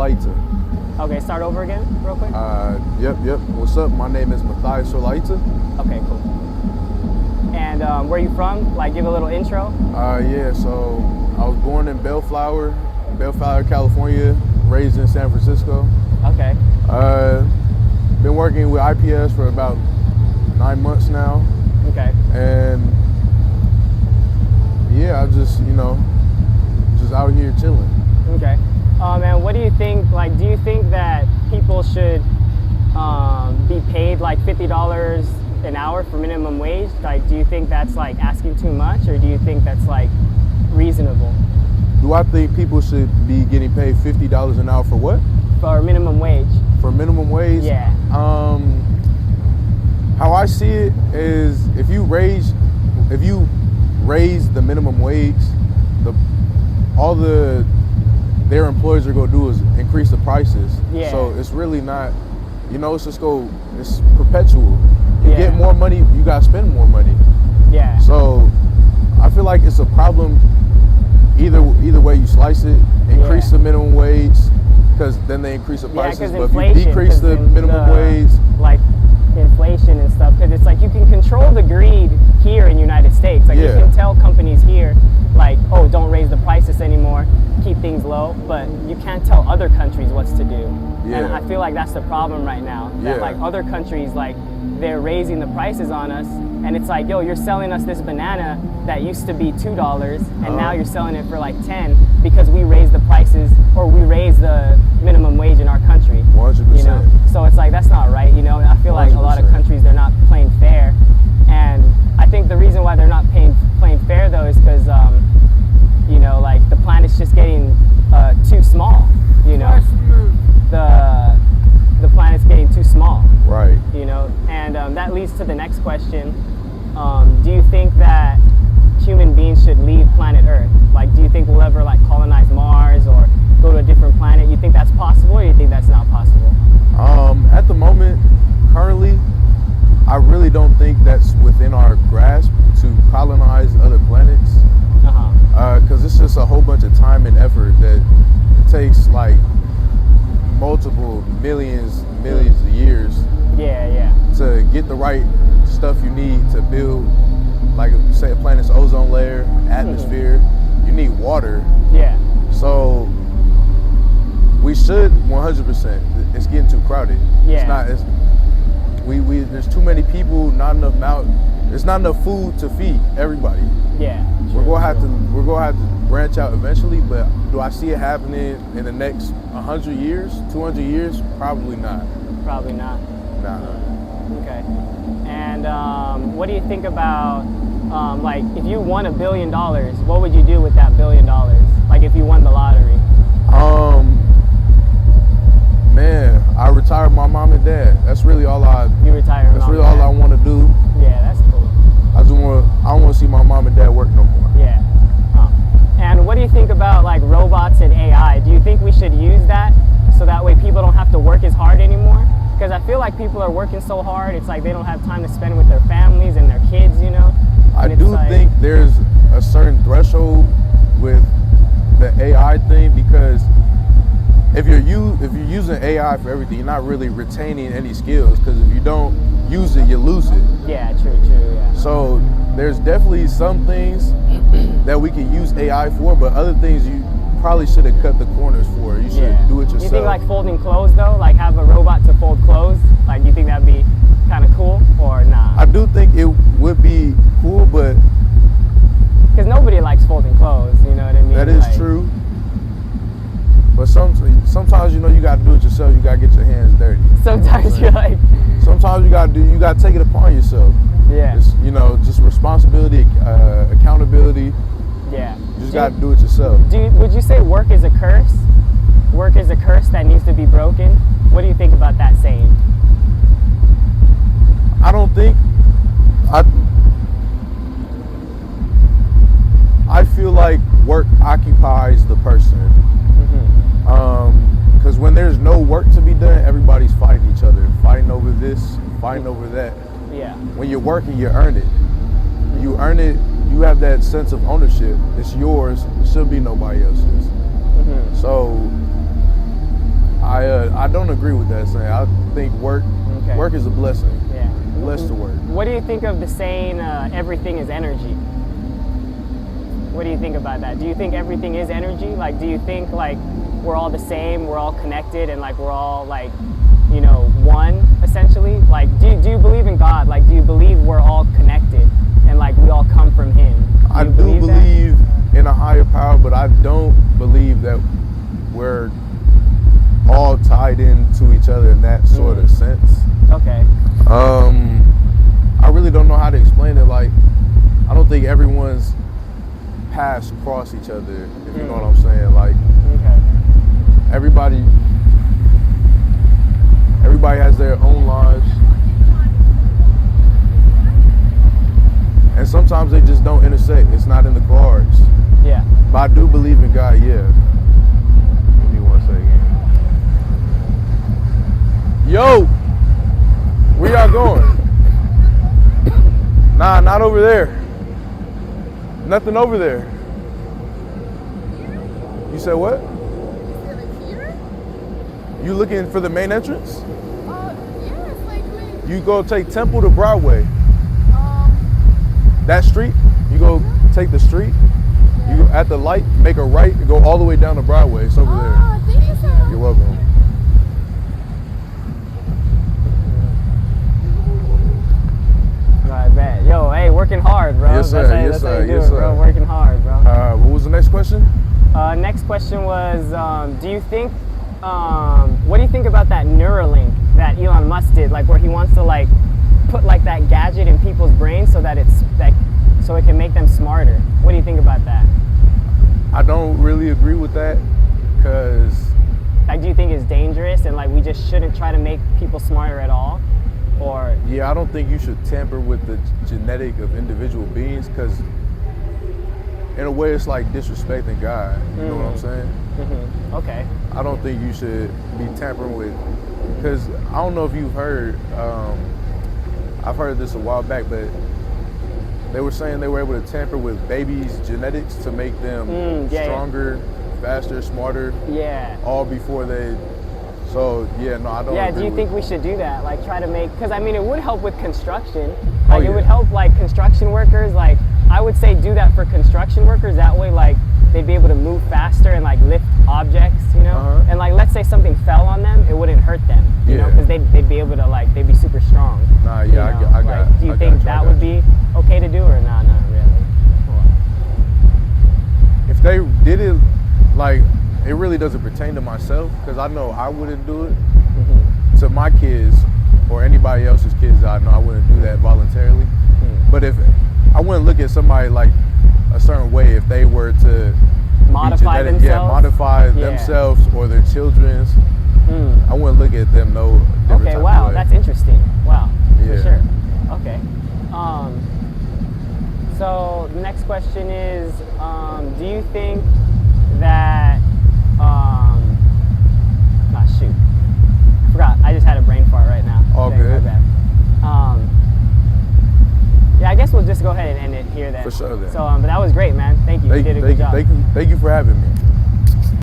Okay, start over again real quick. Yep. What's up? My name is Mathious. Okay, cool. And where are you from? Like, give a little intro. Yeah, so I was born in Bellflower, California, raised in San Francisco. Okay. Been working with IPS for about 9 months now. Okay. And yeah, I just out here chilling. Okay. And what do you think, like, do you think that people should be paid like $50 an hour for minimum wage? Like, do you think that's like asking too much, or do you think that's like reasonable? Do I think people should be getting paid $50 an hour for what? For minimum wage. For minimum wage? Yeah. How I see it is if you raise the minimum wage, their employers are gonna do is increase the prices. Yeah. So it's really not, it's perpetual. You get more money, you gotta spend more money. Yeah. So I feel like it's a problem either way you slice it. Increase the minimum wage, because then they increase the prices. But if you decrease the minimum wage, like inflation and stuff, because it's like you can control the greed here in the United States. Like you can tell companies here, like, oh, don't raise the prices anymore, keep things low, but you can't tell other countries what to do. And I feel like that's the problem right now. That like other countries, like, they're raising the prices on us, and it's like, yo, you're selling us this banana that used to be $2, and now you're selling it for like 10 because we raised the prices, or we raised the minimum wage in our country. 100%. You know, so it's like, that's not right. You know, I feel like 100%. a lot of countries, they're not playing fair, and I think the reason why they're not playing fair though is because you know, like, the planet's just getting too small. You know, the planet's getting too small. Right. You know, and that leads to the next question. Do you think that human beings should leave planet Earth? Like, do you think we'll ever like colonize Mars or go to a different planet? You think that's possible, or you think that's not possible? At the moment, currently, I really don't think that's within our grasp to colonize other planets. Because it's just a whole bunch of time and effort that takes like multiple millions of years. To get the right stuff you need to build, like, say, a planet's ozone layer, atmosphere. You need water. So we should 100%. It's getting too crowded. It's not. There's too many people. Not enough There's not enough food to feed everybody. We're gonna have to branch out eventually, but do I see it happening in the next 100 years, 200 years? Probably not. Probably not. Nah. Okay. And what do you think about, like, if you won $1 billion, what would you do with that $1 billion? Like, if you won the lottery? Man, I retired my mom and dad. That's really all I. You retire. That's really all I want to do. Yeah, that's cool. I don't want to see my mom and dad work no more. Yeah. And what do you think about like robots and AI? Do you think we should use that so that way people don't have to work as hard anymore? Because I feel like people are working so hard, it's like they don't have time to spend with their families and their kids, you know? I do think there's a certain threshold with the AI thing, because if you're using AI for everything, you're not really retaining any skills, because if you don't use it, you lose it. Yeah, true, yeah. So there's definitely some things that we can use AI for, but other things you probably should have cut the corners for. You should do it yourself. You think like folding clothes though, like have a robot to fold clothes? Like, you think that'd be kind of cool, or nah? I do think it would be cool, but because nobody likes folding clothes, you know what I mean? That is true. But sometimes, you know, you got to do it yourself. You got to get your hands dirty. Sometimes you're like. Sometimes you got to take it upon yourself. Yeah. It's, you know, just responsibility, accountability. Yeah. You just got to do it yourself. Would you say work is a curse? Work is a curse that needs to be broken? What do you think about that saying? I don't think. I feel like work occupies the person. Because when there's no work to be done, everybody's fighting each other, fighting over this, fighting over that. Yeah. When you're working, you earn it. You earn it. You have that sense of ownership. It's yours. It should be nobody else's. So I don't agree with that saying. I think work is a blessing. Yeah. Blessed to work. What do you think of the saying, everything is energy? What do you think about that? Do you think everything is energy? Like, do you think like we're all the same, we're all connected, and like we're all like, you know, one essentially? Like, do you believe in God? Like, do you believe we're all connected and like we all come from Him? I do believe in a higher power, but I don't believe that we're all tied into each other in that sort of sense. Okay. I really don't know how to explain it. Like, I don't think everyone's paths cross each other, if you know what I'm saying. Like, everybody has their own lives, and sometimes they just don't intersect. It's not in the cards. Yeah. But I do believe in God. Yeah. Give me 1 second. Yo, where y'all going? Nah, not over there. Nothing over there. You said what? Here? You looking for the main entrance? Yes, like You go take Temple to Broadway. That street, you go take the street, you go at the light, make a right, and go all the way down to Broadway. It's over there. Thank you so much. You're welcome. I bet. Yo, hey, working hard, bro. Yes, sir. That's how you do it, bro. Working hard, bro. What was the next question? Next question was, do you think, what do you think about that Neuralink that Elon Musk did? Like, where he wants to like put like that gadget in people's brains so that it's like, so it can make them smarter. What do you think about that? I don't really agree with that, because like, do you think it's dangerous and like we just shouldn't try to make people smarter at all? Or yeah, I don't think you should tamper with the genetic of individual beings, because in a way it's like disrespecting God. You know what I'm saying? Okay. I don't think you should be tampering with, because I don't know if you've heard, I've heard this a while back, but they were saying they were able to tamper with babies' genetics to make them stronger, faster, smarter. Yeah. All before they. So yeah, no, I don't. Yeah, agree do you with think we should do that? Like, try to make, because I mean, it would help with construction. Like, it would help like construction workers. Like, I would say do that for construction workers. That way, like, they'd be able to move faster and like lift objects, you know. And like, let's say something fell on them, it wouldn't hurt them, you know, because they'd be able to like, they'd be super strong. Nah, yeah, you know? I got. Do you think that would be okay to do, or nah, not really? If they did it, like, it really doesn't pertain to myself, because I know I wouldn't do it. To my kids or anybody else's kids, I know I wouldn't do that voluntarily. But if I wouldn't look at somebody like a certain way if they were to modify themselves, themselves or their children's. I wouldn't look at them no different type wow, of way. that's interesting. Wow, Yeah. for sure. Okay. So the next question is, do you think that, shoot, I forgot. I just had a brain fart right now. All good. Yeah, I guess we'll just go ahead and end it here then. For sure then. So, but that was great, man. Thank you. You did a good job. Thank you for having me.